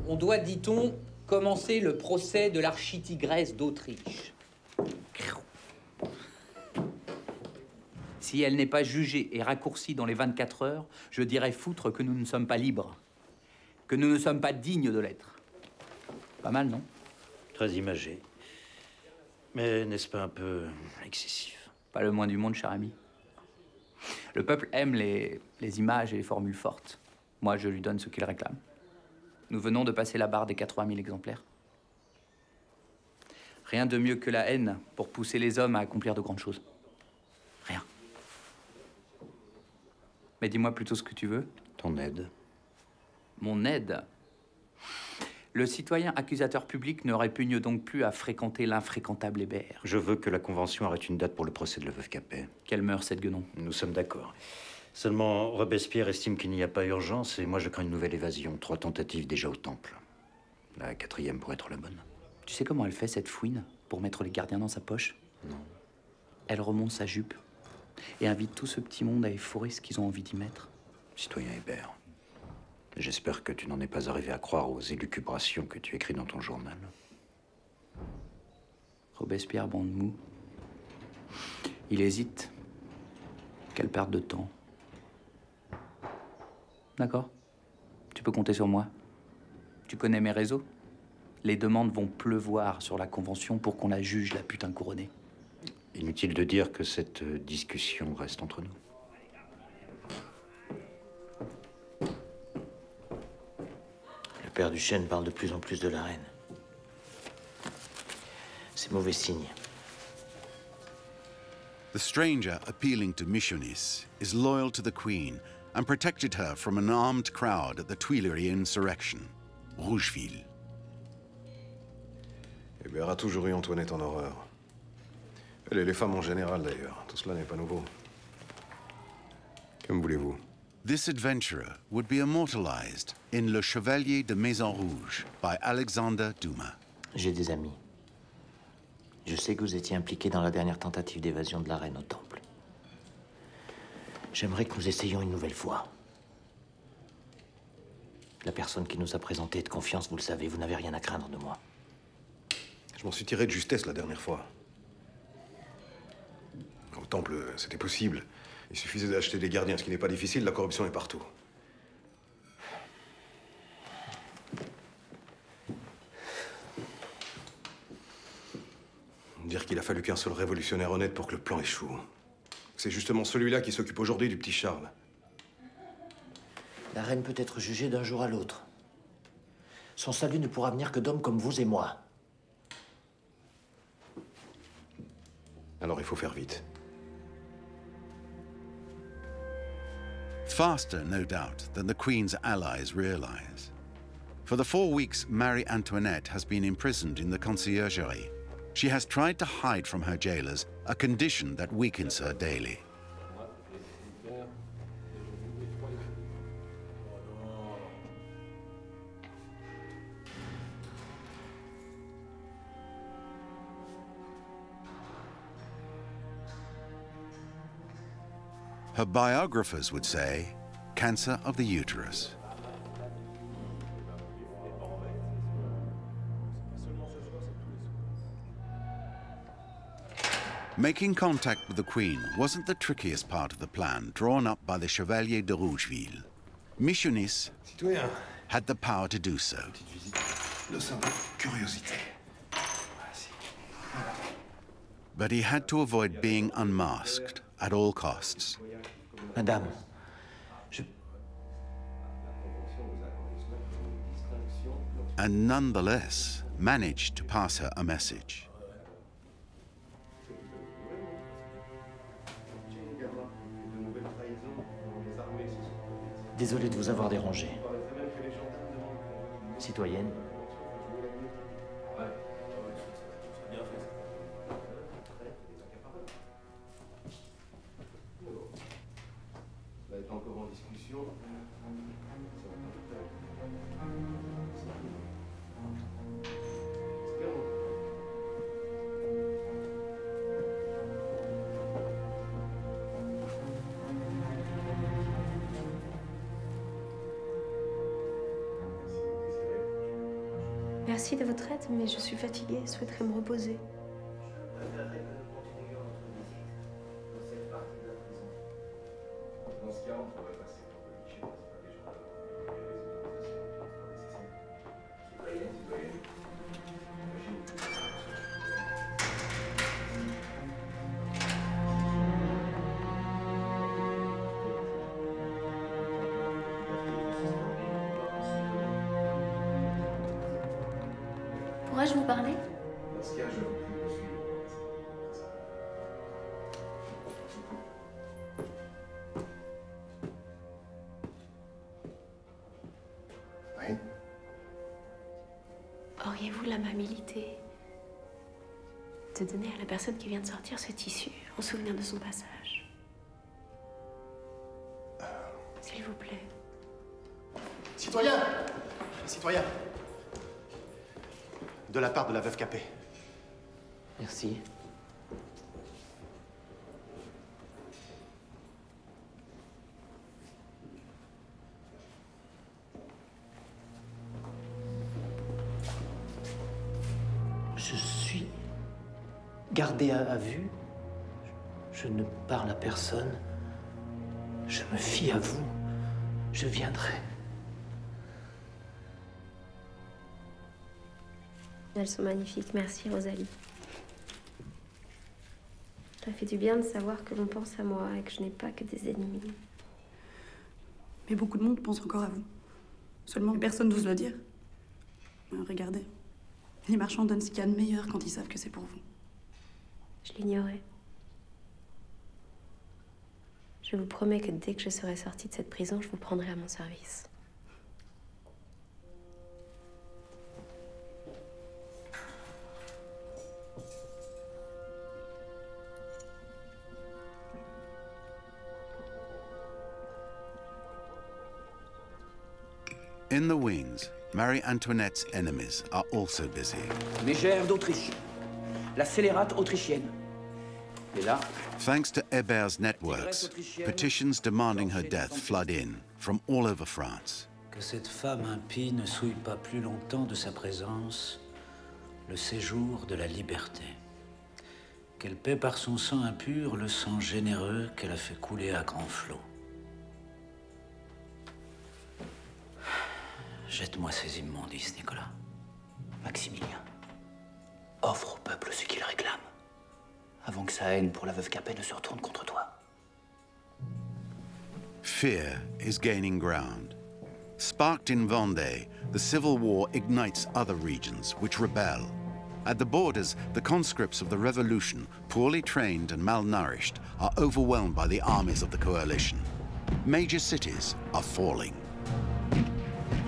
On doit, dit-on, commencer le procès de l'architigresse d'Autriche. Si elle n'est pas jugée et raccourcie dans les 24 heures, je dirais foutre que nous ne sommes pas libres. Que nous ne sommes pas dignes de l'être. Pas mal, non? Très imagé. Mais n'est-ce pas un peu excessif? Pas le moins du monde, cher ami. Le peuple aime les images et les formules fortes. Moi, je lui donne ce qu'il réclame. Nous venons de passer la barre des 80 000 exemplaires. Rien de mieux que la haine pour pousser les hommes à accomplir de grandes choses. Rien. Mais dis-moi plutôt ce que tu veux. Ton aide. Mon aide? Le citoyen accusateur public ne répugne donc plus à fréquenter l'infréquentable Hébert. Je veux que la Convention arrête une date pour le procès de la veuve Capet. Qu'elle meure, cette guenon. Nous sommes d'accord. Seulement, Robespierre estime qu'il n'y a pas urgence et moi je crains une nouvelle évasion. 3 tentatives déjà au Temple. La 4e pourrait être la bonne. Tu sais comment elle fait, cette fouine, pour mettre les gardiens dans sa poche? Non. Elle remonte sa jupe et invite tout ce petit monde à efforer ce qu'ils ont envie d'y mettre. Citoyen Hébert, j'espère que tu n'en es pas arrivé à croire aux élucubrations que tu écris dans ton journal. Robespierre, bande mou. Il hésite. Quelle perte de temps. D'accord? Tu peux compter sur moi. Tu connais mes réseaux? Les demandes vont pleuvoir sur la Convention pour qu'on la juge, la putain couronnée. Inutile de dire que cette discussion reste entre nous. Le père Duchesne parle de plus en plus de la reine. C'est mauvais signe. The stranger appealing to Michonis is loyal to the Queen and protected her from an armed crowd at the Tuileries insurrection, Rougeville. Hébert a toujours eu Antoinette en horreur. Elle et les femmes en général, d'ailleurs. Tout cela n'est pas nouveau. Que me voulez-vous? This adventurer would be immortalized in Le Chevalier de Maison Rouge by Alexander Dumas. J'ai des amis. Je sais que vous étiez impliqué dans la dernière tentative d'évasion de la reine au Temple. J'aimerais que nous essayions une nouvelle fois. La personne qui nous a présenté est de confiance, vous le savez, vous n'avez rien à craindre de moi. Je m'en suis tiré de justesse la dernière fois. Au Temple, c'était possible. Il suffisait d'acheter des gardiens, ce qui n'est pas difficile, la corruption est partout. Dire qu'il a fallu qu'un seul révolutionnaire honnête pour que le plan échoue. C'est justement celui-là qui s'occupe aujourd'hui du petit Charles. La reine peut être jugée d'un jour à l'autre. Son salut ne pourra venir que d'hommes comme vous et moi. Alors il faut faire vite. Faster, no doubt, than the Queen's allies realize. For the 4 weeks Marie Antoinette has been imprisoned in the conciergerie, she has tried to hide from her jailers a condition that weakens her daily. Her biographers would say, cancer of the uterus. Making contact with the Queen wasn't the trickiest part of the plan drawn up by the Chevalier de Rougeville. Michonis Citoyen. had the power to do so. De simple curiosité. But he had to avoid being unmasked at all costs. Madame, And nonetheless managed to pass her a message. désolé de vous avoir dérangé. Citoyenne. Ça va être encore en discussion. Merci de votre aide, mais je suis fatiguée et souhaiterais me reposer. Pourrais-je vous parler? Oui. Auriez-vous l'amabilité de donner à la personne qui vient de sortir ce tissu en souvenir de son passage? S'il vous plaît. Citoyen! Citoyen! De la part de la veuve Capet. Merci. Je suis gardé à vue. Je ne parle à personne. Je me fie à vous. Je viendrai. Elles sont magnifiques. Merci, Rosalie. Ça fait du bien de savoir que l'on pense à moi et que je n'ai pas que des ennemis. Mais beaucoup de monde pense encore à vous. Seulement, personne n'ose le dire. Regardez. Les marchands donnent ce qu'il y a de meilleur quand ils savent que c'est pour vous. Je l'ignorais. Je vous promets que dès que je serai sortie de cette prison, je vous prendrai à mon service. In the wings, Marie Antoinette's enemies are also busy. Mégère d'Autriche, la scélérate autrichienne. Et là, Thanks to Hébert's networks, petitions demanding her death flood in from all over France. Que cette femme impie ne souille pas plus longtemps de sa présence le séjour de la liberté. Qu'elle paie par son sang impur le sang généreux qu'elle a fait couler à grands flots. Jette-moi ces immondices, Nicolas. Maximilien, offre au peuple ce qu'il réclame, avant que sa haine pour la veuve Capet ne se retourne contre toi. Fear is gaining ground. Sparked in Vendée, the civil war ignites other regions which rebel. At the borders, the conscripts of the revolution, poorly trained and malnourished, are overwhelmed by the armies of the coalition. Major cities are falling.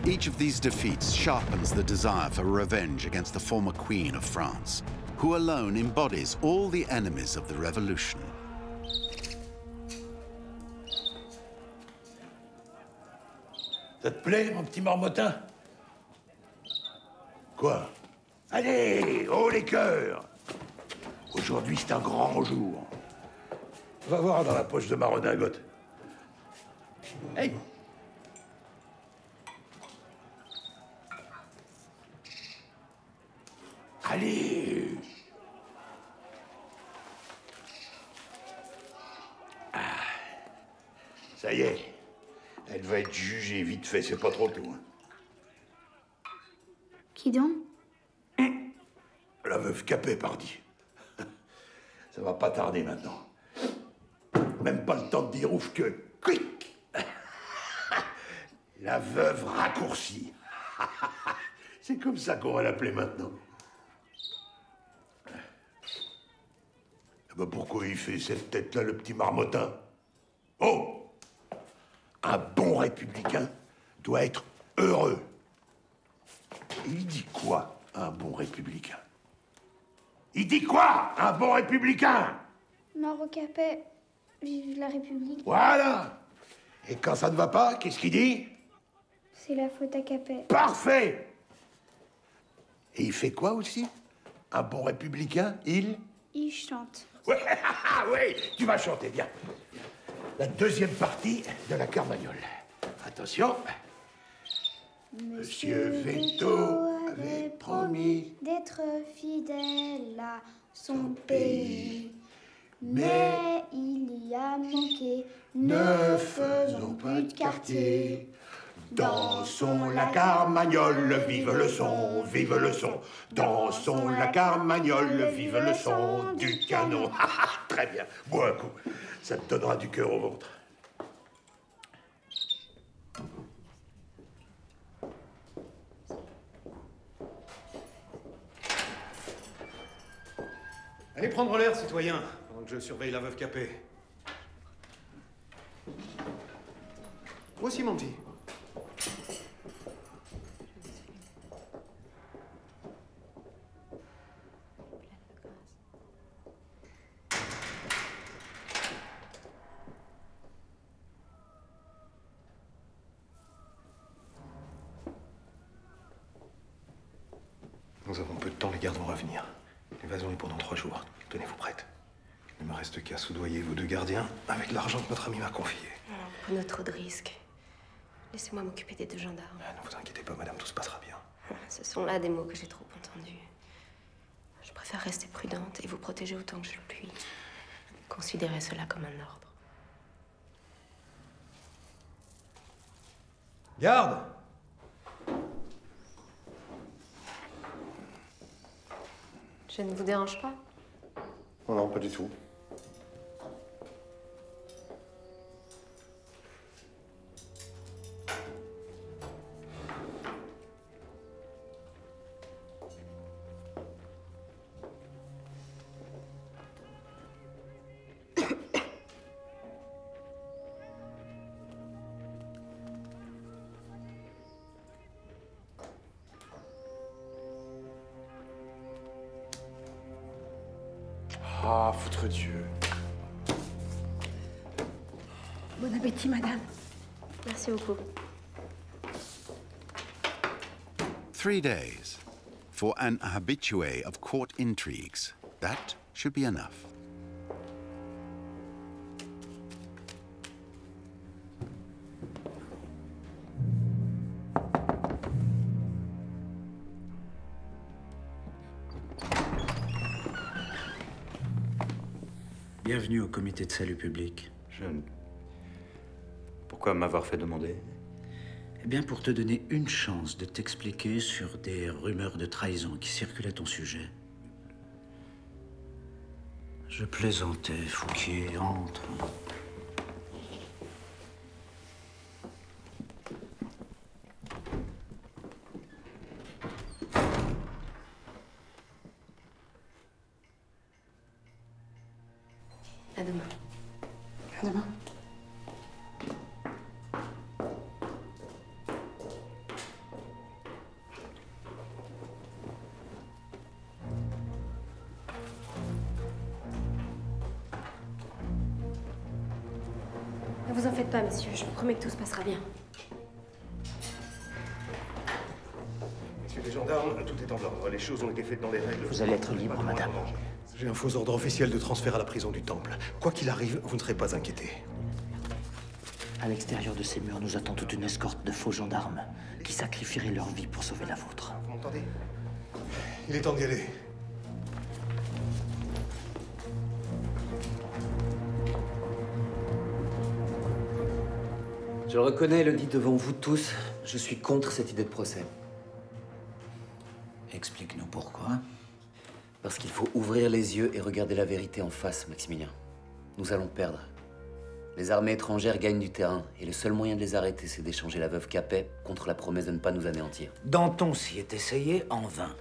Each of these defeats sharpens the desire for revenge against the former Queen of France, who alone embodies all the enemies of the revolution. Ça te plaît, mon petit marmottin? Quoi? Allez, haut les cœurs! Aujourd'hui, c'est un grand jour. Va voir dans la poche de ma redingote. Hey! Allez! Ah. Ça y est. Elle va être jugée vite fait, c'est pas trop tôt. Hein. Qui donc? La veuve Capet, pardi. Ça va pas tarder maintenant. Même pas le temps de dire ouf que... Quick! La veuve raccourcie. C'est comme ça qu'on va l'appeler maintenant. Bah pourquoi il fait cette tête-là, le petit marmottin? Oh! Un bon républicain doit être heureux. Il dit quoi, un bon républicain? Il dit quoi, un bon républicain? Mort au Capet, vive la République. Voilà! Et quand ça ne va pas, qu'est-ce qu'il dit? C'est la faute à Capet. Parfait! Et il fait quoi aussi? Un bon républicain, il chante. Ouais, oui, tu vas chanter, bien. La deuxième partie de la Carmagnole. Attention. Monsieur Veto avait promis d'être fidèle à son pays. Mais il y a manqué, ne faisons plus de quartier. Dansons la carmagnole, vive le son, vive le son. Dansons la carmagnole, vive le son du canon. Très bien, bois un coup, ça te donnera du cœur au ventre. Allez prendre l'air, citoyen, pendant que je surveille la veuve Capet. Moi aussi, mon petit. Nous avons peu de temps, les gardes vont revenir. L'évasion est pendant 3 jours. Tenez-vous prête. Il ne me reste qu'à soudoyer vos 2 gardiens avec l'argent que notre ami m'a confié. Prenez trop de risques. Laissez-moi m'occuper des 2 gendarmes. Ne vous inquiétez pas, madame, tout se passera bien. Ce sont là des mots que j'ai trop entendus. Je préfère rester prudente et vous protéger autant que je le puis. Considérez cela comme un ordre. Garde! Je ne vous dérange pas? Oh non, pas du tout. Ah, foutre Dieu. Bon appétit, madame. Merci beaucoup. 3 days. For an habitué of court intrigues, that should be enough. Bienvenue au comité de salut public. Pourquoi m'avoir fait demander? Eh bien, pour te donner une chance de t'expliquer sur des rumeurs de trahison qui circulent à ton sujet. Je plaisantais, Fouquier, entre. À demain. À demain. Ne vous en faites pas, messieurs. Je vous promets que tout se passera bien. Messieurs les gendarmes, tout est en ordre. Les choses ont été faites dans les règles. Vous allez être libre, madame. J'ai un faux ordre officiel de transfert à la prison du Temple. Quoi qu'il arrive, vous ne serez pas inquiétés. À l'extérieur de ces murs, nous attend toute une escorte de faux gendarmes qui sacrifieraient leur vie pour sauver la vôtre. Vous m'entendez? Il est temps d'y aller. Je reconnais, le dit devant vous tous, je suis contre cette idée de procès. Explique-nous pourquoi. Parce qu'il faut ouvrir les yeux et regarder la vérité en face, Maximilien. Nous allons perdre. Les armées étrangères gagnent du terrain, et le seul moyen de les arrêter, c'est d'échanger la veuve Capet contre la promesse de ne pas nous anéantir. Danton s'y est essayé en vain.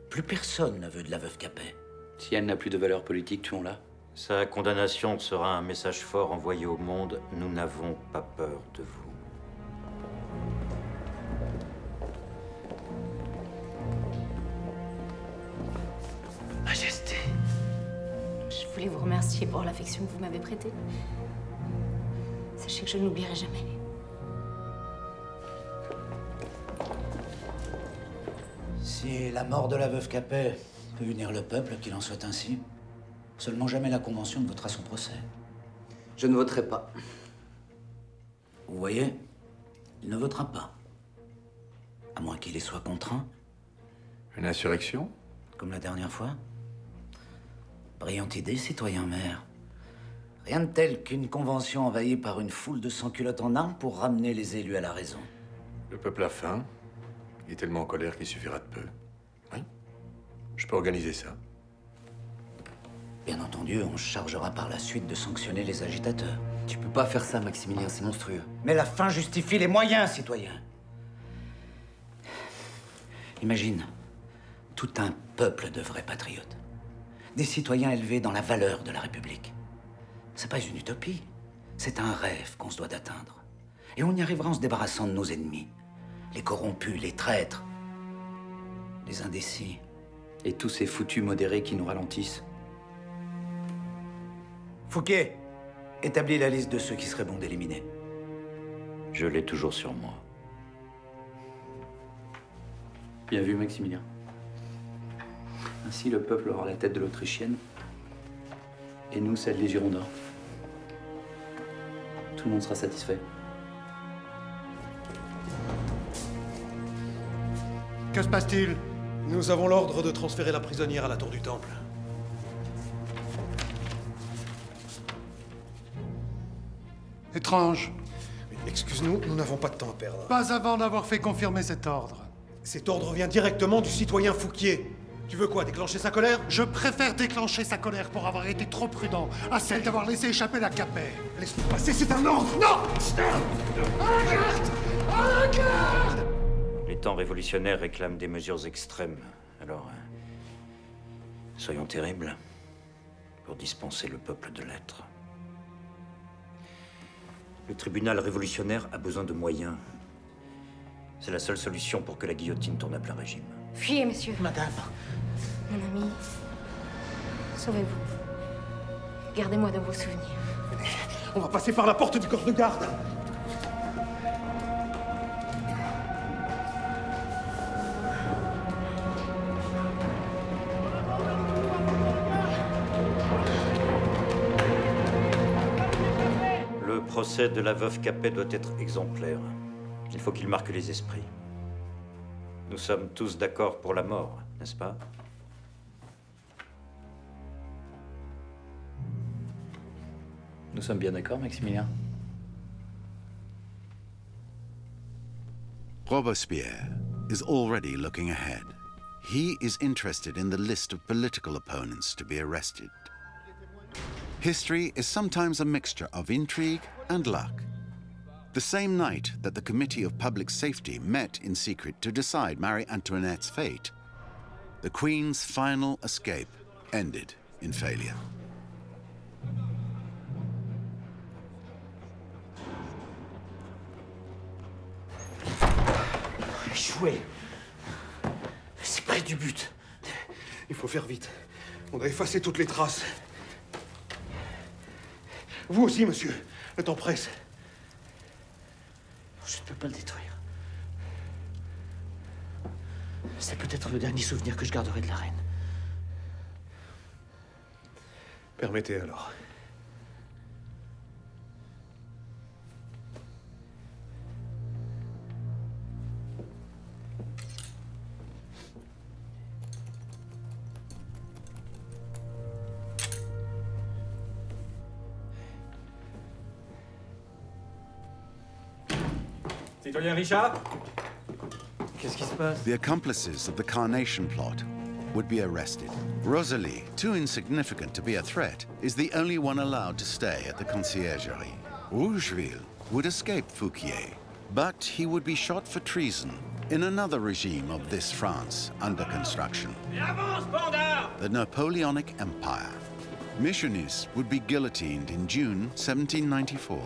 Plus personne ne veut de la veuve Capet. Si elle n'a plus de valeur politique, tuons-la. Sa condamnation sera un message fort envoyé au monde. Nous n'avons pas peur de vous. Majesté. Je voulais vous remercier pour l'affection que vous m'avez prêtée. Sachez que je ne l'oublierai jamais. Si la mort de la veuve Capet peut unir le peuple, qu'il en soit ainsi. Seulement jamais la Convention ne votera son procès. Je ne voterai pas. Vous voyez, il ne votera pas. À moins qu'il y soit contraint. Une insurrection? Comme la dernière fois. Brillante idée, citoyen maire. Rien de tel qu'une convention envahie par une foule de sans-culottes en armes pour ramener les élus à la raison. Le peuple a faim. Il est tellement en colère qu'il suffira de peu. Oui. Je peux organiser ça. Bien entendu, on chargera par la suite de sanctionner les agitateurs. Tu peux pas faire ça, Maximilien, c'est monstrueux. Mais la fin justifie les moyens, citoyen. Imagine, tout un peuple de vrais patriotes. Des citoyens élevés dans la valeur de la République. C'est pas une utopie, c'est un rêve qu'on se doit d'atteindre. Et on y arrivera en se débarrassant de nos ennemis. Les corrompus, les traîtres, les indécis. Et tous ces foutus modérés qui nous ralentissent. Fouquet, établis la liste de ceux qui seraient bons d'éliminer. Je l'ai toujours sur moi. Bien vu, Maximilien. Ainsi, le peuple aura la tête de l'Autrichienne, et nous, celle des Girondins. Tout le monde sera satisfait. Que se passe-t-il? Nous avons l'ordre de transférer la prisonnière à la tour du Temple. Étrange. Excuse-nous, nous n'avons pas de temps à perdre. Pas avant d'avoir fait confirmer cet ordre. Cet ordre vient directement du citoyen Fouquier. Tu veux quoi, déclencher sa colère? Je préfère déclencher sa colère pour avoir été trop prudent, à celle d'avoir laissé échapper la Capet. Laisse-nous passer, c'est un ordre! Non! À la garde! À la garde! Les temps révolutionnaires réclament des mesures extrêmes. Alors, soyons terribles pour dispenser le peuple de l'être. Le tribunal révolutionnaire a besoin de moyens. C'est la seule solution pour que la guillotine tourne à plein régime. Fuyez, monsieur. Madame. Mon ami, sauvez-vous. Gardez-moi dans vos souvenirs. On va passer par la porte du corps de garde. Le procès de la veuve Capet doit être exemplaire. Il faut qu'il marque les esprits. Nous sommes tous d'accord pour la mort, n'est-ce pas? Nous sommes bien d'accord, Maximilien? Robespierre is already looking ahead. He is interested in the list of political opponents to be arrested. History is sometimes a mixture of intrigue and luck. The same night that the Committee of Public Safety met in secret to decide Marie Antoinette's fate, the Queen's final escape ended in failure. Échoué. C'est près du but. Il faut faire vite. On doit effacer toutes les traces. Vous aussi, monsieur. Le temps presse. Je ne peux pas le détruire. C'est peut-être le dernier souvenir que je garderai de la reine. Permettez alors. Citoyen Richard? Qu'est-ce qui se passe? The accomplices of the Carnation plot would be arrested. Rosalie, too insignificant to be a threat, is the only one allowed to stay at the conciergerie. Rougeville would escape Fouquier, but he would be shot for treason in another regime of this France under construction, the Napoleonic Empire. Michonis would be guillotined in June 1794.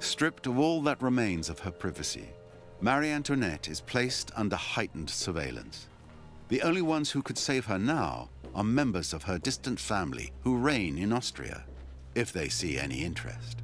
Stripped of all that remains of her privacy, Marie Antoinette is placed under heightened surveillance. The only ones who could save her now are members of her distant family who reign in Austria, if they see any interest.